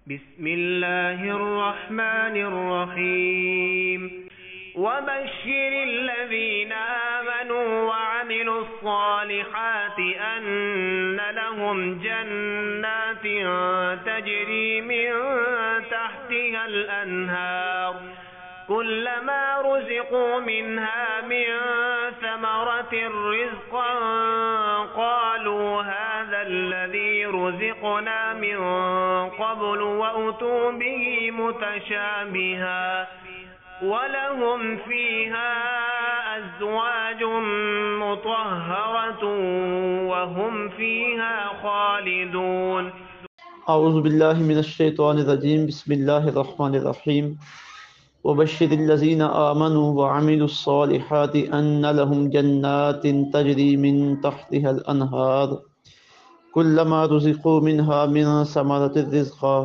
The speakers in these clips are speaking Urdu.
بسم الله الرحمن الرحيم وبشر الذين آمنوا وعملوا الصالحات أن لهم جنات تجري من تحتها الأنهار كلما رزقوا منها من ثمرة رزقا قالوا هذا الذي رزقنا من قبل وأتوا به متشابها ولهم فيها أزواج مطهرة وهم فيها خالدون. اعوذ باللہ من الشیطان الرجیم بسم اللہ الرحمن الرحیم وبشر الذین آمنوا وعملوا الصالحات ان لهم جنات تجری من تحتها الانہار كلما رزقوا منها من ثمرة رزقا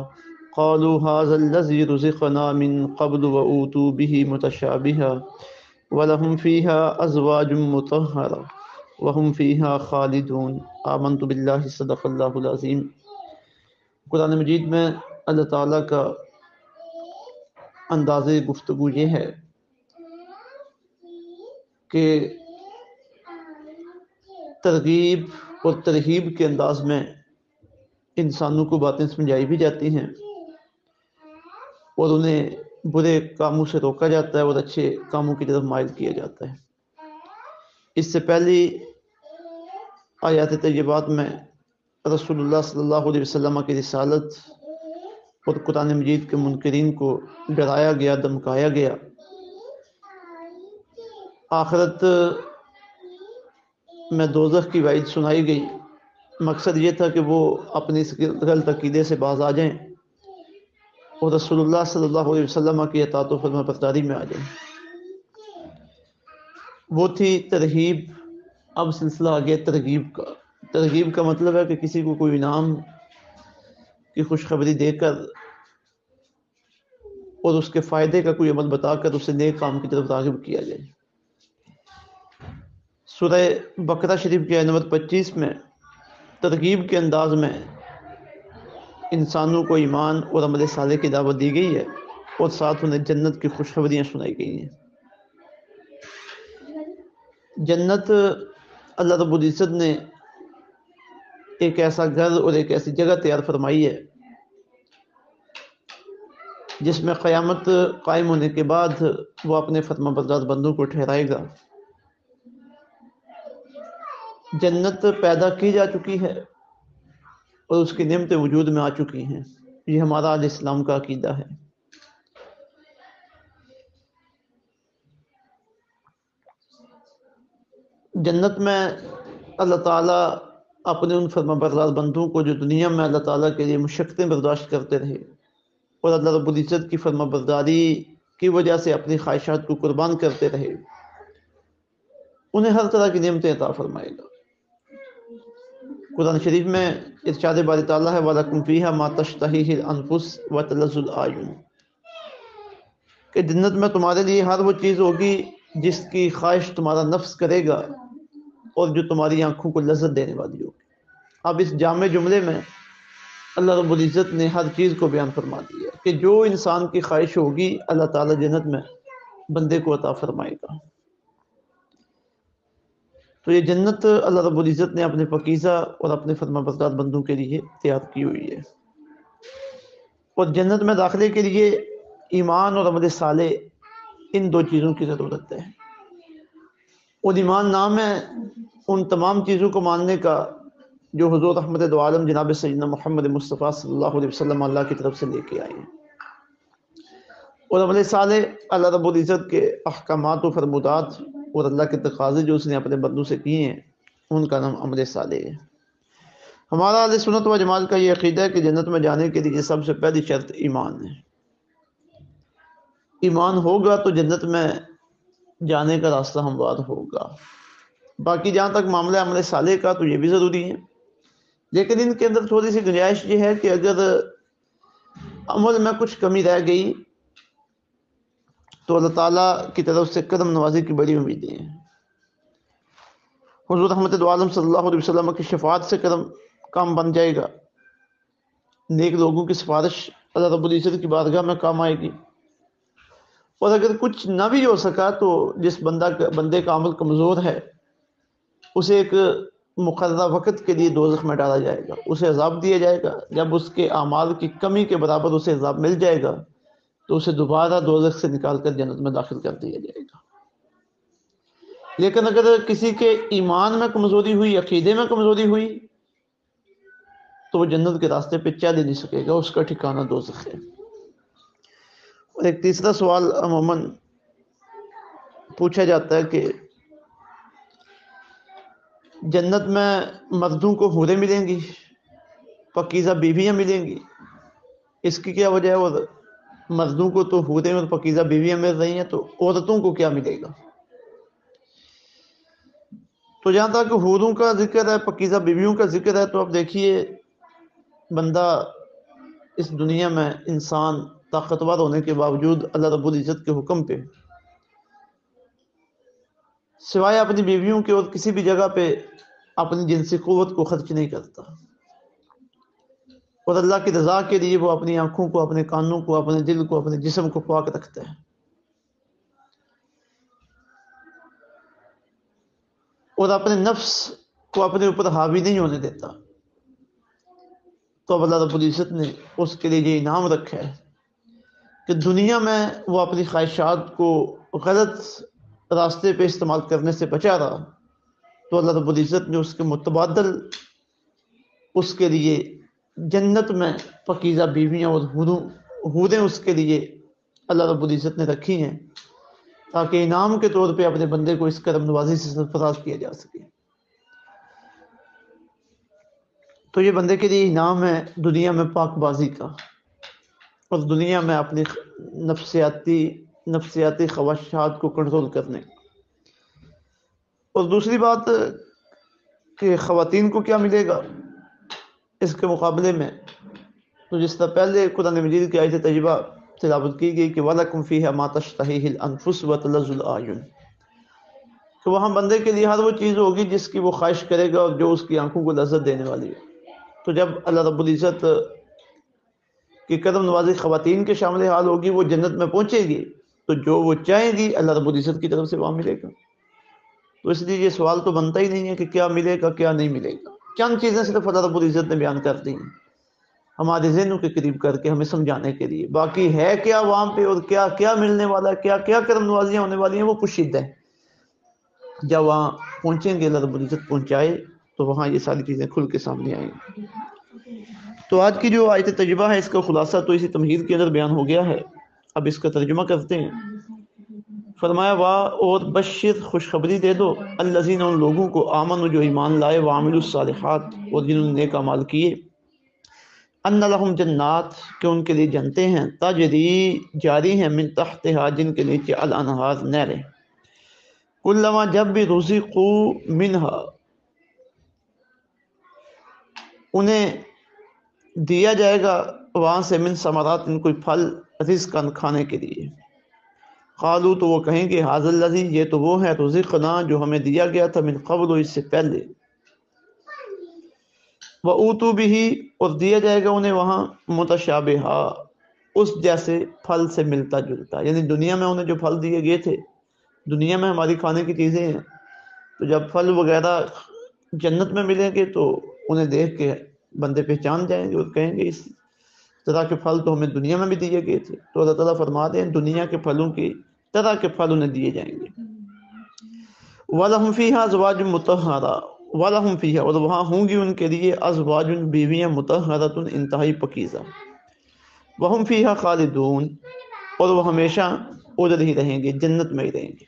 قالوا هذا الذي رزقنا من قبل وأوتوا به متشابها ولهم فيها أزواج مطهرة وهم فيها خالدون. آمنت بالله صدق اللہ العظیم. قرآن مجید میں اللہ تعالیٰ کا انداز گفتگو یہ ہے کہ ترغیب اور ترہیب کے انداز میں انسانوں کو باتیں سمجھائی بھی جاتی ہیں اور انہیں برے کاموں سے روکا جاتا ہے اور اچھے کاموں کی طرف مائل کیا جاتا ہے. اس سے پہلی آیات طیبات میں رسول اللہ صلی اللہ علیہ وسلم کی رسالت اور قرآن مجید کے منکرین کو ڈرایا گیا، دمکایا گیا. آخرت میں دوزخ کی وعید سنائی گئی. مقصد یہ تھا کہ وہ اپنی اس غلط عقیدے سے باز آ جائیں اور رسول اللہ صلی اللہ علیہ وسلم کی اطاعت و فرما برداری میں آ جائیں. وہ تھی ترغیب. اب سلسلہ آ گیا ترغیب کا. ترغیب کا مطلب ہے کہ کسی کو کوئی انعام کی خوشخبری دے کر اور اس کے فائدے کا کوئی عمل بتا کر اسے نیک کام کی طرف راغب کیا جائے. سورہ بقرہ شریف کی آیت نمبر 25 میں ترغیب کے انداز میں انسانوں کو ایمان اور عمل صالح کی دعوت دی گئی ہے اور ساتھ انہیں جنت کی خوشخبریاں سنائی گئی ہیں. جنت اللہ رب العزت نے ایک ایسا گھر اور ایک ایسی جگہ تیار فرمائی ہے جس میں قیامت قائم ہونے کے بعد وہ اپنے فرما بردار بندوں کو ٹھہرائے گا. جنت پیدا کی جا چکی ہے اور اس کی نعمتیں وجود میں آ چکی ہیں. یہ ہمارا اہل اسلام کا عقیدہ ہے. جنت میں اللہ تعالیٰ اپنے ان فرما بردار بندوں کو جو دنیا میں اللہ تعالیٰ کے لیے مشقتیں برداشت کرتے رہے اور اللہ رب العزت کی فرما برداری کی وجہ سے اپنی خواہشات کو قربان کرتے رہے، انہیں ہر طرح کی نعمتیں عطا فرمائے گا. قرآن شریف میں ارشاد باری تعالیٰ ہے وَلَكُمْ فِيهَا مَا تَشْتَهِيهِ الْأَنفُسُ وَتَلَذُّ الْأَعْيُنُ، کہ جنت میں تمہارے لیے ہر وہ چیز ہوگی جس کی خواہش تمہارا نفس کرے گا اور جو تمہاری آنکھوں کو لذت دینے والی ہوگی. اب اس جامع جملے میں اللہ رب العزت نے ہر چیز کو بیان فرما دیا کہ جو انسان کی خواہش ہوگی اللہ تعالیٰ جنت میں بندے کو عطا فرمائے گا. تو یہ جنت اللہ رب العزت نے اپنے پاکیزہ اور اپنے فرما بردار بندوں کے لیے تیار کی ہوئی ہے. اور جنت میں داخلے کے لیے ایمان اور عمل صالح ان دو چیزوں کی ضرورت ہے. اور ایمان نام ہے ان تمام چیزوں کو ماننے کا جو حضور رحمت دو عالم جناب سیدنا محمد مصطفیٰ صلی اللہ علیہ وسلم اللہ کی طرف سے لے کے آئے ہیں. اور عمل صالح اللہ رب العزت کے احکامات و فرمودات اور اللہ کے تقاضے جو اس نے اپنے بندوں سے کیے ہیں ان کا نام عمل صالح ہے. ہمارا اہل سنت و جماعت کا یہ عقیدہ ہے کہ جنت میں جانے کے لیے سب سے پہلی شرط ایمان ہے. ایمان ہوگا تو جنت میں جانے کا راستہ ہموار ہوگا. باقی جہاں تک معاملہ عمل صالح کا تو یہ بھی ضروری ہے، لیکن ان کے اندر تھوڑی سی گنجائش یہ ہے کہ اگر عمل میں کچھ کمی رہ گئی تو اللہ تعالیٰ کی طرف سے کرم نوازی کی بڑی امیدیں ہیں. حضور رحمت دو عالم صلی اللہ علیہ وسلم کی شفاعت سے کرم کام بن جائے گا. نیک لوگوں کی سفارش اللہ رب العزت کی بارگاہ میں کام آئے گی۔ اور اگر کچھ نہ بھی ہو سکا تو جس بندے کا عمل کمزور ہے اسے ایک مقررہ وقت کے لیے دوزخ میں ڈالا جائے گا، اسے عذاب دیا جائے گا۔ جب اس کے اعمال کی کمی کے برابر اسے عذاب مل جائے گا تو اسے دوبارہ دوزخ سے نکال کر جنت میں داخل کر دیا جائے گا۔ لیکن اگر کسی کے ایمان میں کمزوری ہوئی، عقیدے میں کمزوری ہوئی، تو وہ جنت کے راستے پہ چل ہی نہیں سکے گا، اس کا ٹھکانہ دوزخ ہے۔ اور ایک تیسرا سوال عموماً پوچھا جاتا ہے کہ جنت میں مردوں کو حوریں ملیں گی، پاکیزہ بیویاں ملیں گی، اس کی کیا وجہ ہے؟ اور مردوں کو تو حوریں اور پاکیزہ بیویاں مل رہی ہیں، تو عورتوں کو کیا ملے گا؟ تو جہاں تک حوروں کا ذکر ہے، پاکیزہ بیویوں کا ذکر ہے، تو اب دیکھیے بندہ اس دنیا میں انسان طاقتور ہونے کے باوجود اللہ رب العزت کے حکم پہ سوائے اپنی بیویوں کے اور کسی بھی جگہ پہ اپنی جنسی قوت کو خرچ نہیں کرتا، اور اللہ کی رضا کے لیے وہ اپنی آنکھوں کو، اپنے کانوں کو، اپنے دل کو، اپنے جسم کو پاک رکھتا ہے، اور اپنے نفس کو اپنے اوپر حاوی نہیں ہونے دیتا۔ تو اب اللہ رب العزت نے اس کے لیے یہ انعام رکھا ہے کہ دنیا میں وہ اپنی خواہشات کو غلط راستے پہ استعمال کرنے سے بچا رہا، تو اللہ رب العزت نے اس کے متبادل اس کے لیے جنت میں پاکیزہ بیویاں اور حوریں اس کے لیے اللہ رب العزت نے رکھی ہیں، تاکہ انعام کے طور پہ اپنے بندے کو اس کرم نوازی سے سرفراز کیا جا سکے۔ تو یہ بندے کے لیے انعام ہے دنیا میں پاک بازی کا، اور دنیا میں اپنی نفسیاتی خواہشات کو کنٹرول کرنے۔ اور دوسری بات کہ خواتین کو کیا ملے گا اس کے مقابلے میں، تو جس طرح پہلے قرآن مجید کی آیت طیبہ تلاوت کی گئی کہ وَلَكُمْ فِيهَا مَا تَشْتَهِيهِ الْأَنفُسُ وَتَلَذُّ الْأَعْيُنُ، کہ وہاں بندے کے لیے ہر وہ چیز ہوگی جس کی وہ خواہش کرے گا اور جو اس کی آنکھوں کو لذت دینے والی ہے۔ تو جب اللہ رب العزت کی کرم نوازی خواتین کے شامل حال ہوگی، وہ جنت میں پہنچے گی تو جو وہ چاہیں گی اللہ رب العزت کی طرف سے وہاں ملے گا۔ تو اس لیے یہ سوال تو بنتا ہی نہیں ہے کہ کیا ملے گا کیا نہیں ملے گا۔ چند چیزیں صرف اللہ رب العزت نے بیان کر دی ہیں ہمارے ذہنوں کے قریب کر کے ہمیں سمجھانے کے لیے، باقی ہے کیا وہاں پہ اور کیا کیا ملنے والا ہے، کیا کیا کرم نوازیاں ہونے والی ہیں، وہ پوشیدہ ہے۔ جب وہاں پہنچیں گے، اللہ رب العزت پہنچائے، تو وہاں یہ ساری چیزیں کھل کے سامنے آئیں گی۔ تو آج کی جو آیت تجربہ ہے اس کا خلاصہ تو اسی تمہید کے اندر بیان ہو گیا ہے، اب اس کا ترجمہ کرتے ہیں۔ فرمایا اور بشر خوشخبری دے دو الذین ان لوگوں کو آمنوا جو ایمان لائے، وعملوا الصالحات اور جنہوں نے نیک اعمال کیے، ان لہم جنات کہ ان کے لیے جنتیں ہیں، تجری جاری ہیں، من تحتہا جن کے نیچے الانہار نہریں، کلما جب بھی رزقوا منہا انہیں دیا جائے گا وہاں سے، من ثمرات ان کوئی پھل، رزقا کھانے کے لیے، قالوا تو وہ کہیں گے ھذا الذی یہ تو وہ ہے، رزقنا جو ہمیں دیا گیا تھا، من قبل اس سے پہلے، وَأُوتُوا بِهِ اور دیا جائے گا انہیں وہاں متشابہا اس جیسے پھل سے ملتا جلتا، یعنی دنیا میں انہیں جو پھل دیے گئے تھے، دنیا میں ہماری کھانے کی چیزیں ہیں، تو جب پھل وغیرہ جنت میں ملیں گے تو انہیں دیکھ کے بندے پہچان جائیں گے اور کہیں گے اس طرح کے پھل تو ہمیں دنیا میں بھی دیے گئے تھے۔ تو اللہ تعالیٰ فرماتے ہیں دنیا کے پھلوں کی طرح کے پھل انہیں دیے جائیں گے۔ وَلَهُمْ فِيهَا أَزْوَاجٌ مُطَهَّرَةٌ وَلَهُمْ فِيهَا اور وہاں ہوں گی ان کے لیے ازواج بیویاں، مطہرۃ انتہائی پاکیزہ، وَهُمْ فِيهَا خالدون اور وہ ہمیشہ ادھر ہی رہیں گے، جنت میں ہی رہیں گے۔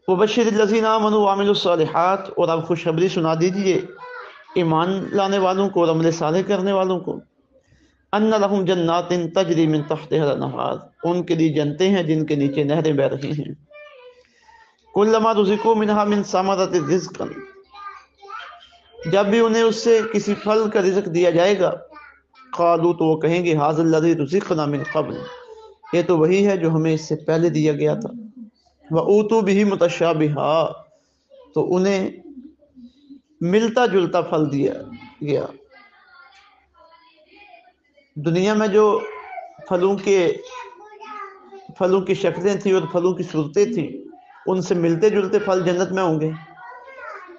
وَبَشِّرِ الَّذِينَ آمَنُوا وَعَمِلُوا الصَّالِحَاتِ اور آپ خوشخبری سنا دیجئے ایمان لانے والوں کو اور عمل صالح کرنے والوں کو، ان لہم جنات تجری من تحتہا الانہار ان کے لیے جنتیں ہیں جن کے نیچے نہریں بہ رہی ہیں، کلما رزقوا منہا من ثمرۃ رزقا جب بھی انہیں اس سے کسی پھل کا رزق دیا جائے گا، قالوا تو وہ کہیں گے ھذا الذی رزقنا من قبل یہ تو وہی ہے جو ہمیں اس سے پہلے دیا گیا تھا، وَأُوتُوا بِهِ مُتَشَابِهًا تو انہیں ملتا جلتا پھل دیا گیا، دنیا میں جو پھلوں کی شکلیں تھیں اور پھلوں کی صورتیں تھیں، ان سے ملتے جلتے پھل جنت میں ہوں گے،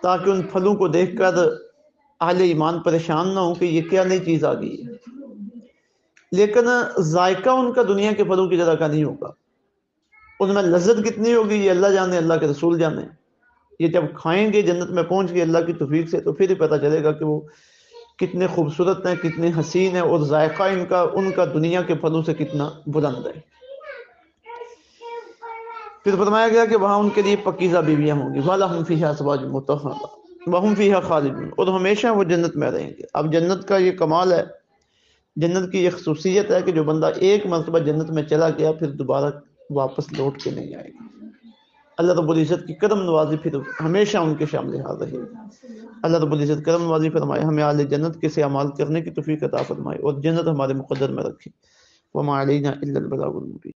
تاکہ ان پھلوں کو دیکھ کر اہل ایمان پریشان نہ ہوں کہ یہ کیا نئی چیز آ گئی ہے۔ لیکن ذائقہ ان کا دنیا کے پھلوں کی طرح کا نہیں ہوگا، ان میں لذت کتنی ہوگی یہ اللہ جانے، اللہ کے رسول جانے۔ یہ جب کھائیں گے جنت میں پہنچ گئے اللہ کی توفیق سے، تو پھر ہی پتہ چلے گا کہ وہ کتنے خوبصورت ہیں، کتنے حسین ہیں، اور ذائقہ ان کا دنیا کے پھلوں سے کتنا بلند ہے۔ پھر فرمایا گیا کہ وہاں ان کے لیے پکیزہ بیویاں ہوں گی، وَلَهُمْ فِيهَا أَزْوَاجٌ مُطَهَّرَةٌ وَهُمْ فِيهَا خَالِدُونَ، اور ہمیشہ وہ جنت میں رہیں گے۔ اب جنت کا یہ کمال ہے، جنت کی یہ خصوصیت ہے کہ جو بندہ ایک مرتبہ جنت میں چلا گیا پھر دوبارہ واپس لوٹ کے نہیں آئے گا۔ اللہ رب العزت کی کرم نوازی پھر ہمیشہ ان کے شامل حال رہے گی۔ اللہ رب العزت کرم نوازی فرمائے، ہمیں اہل جنت کے سے اعمال کرنے کی توفیق عطا فرمائے، اور جنت ہمارے مقدر میں رکھے۔ وما علینا الا البلاغ المبین۔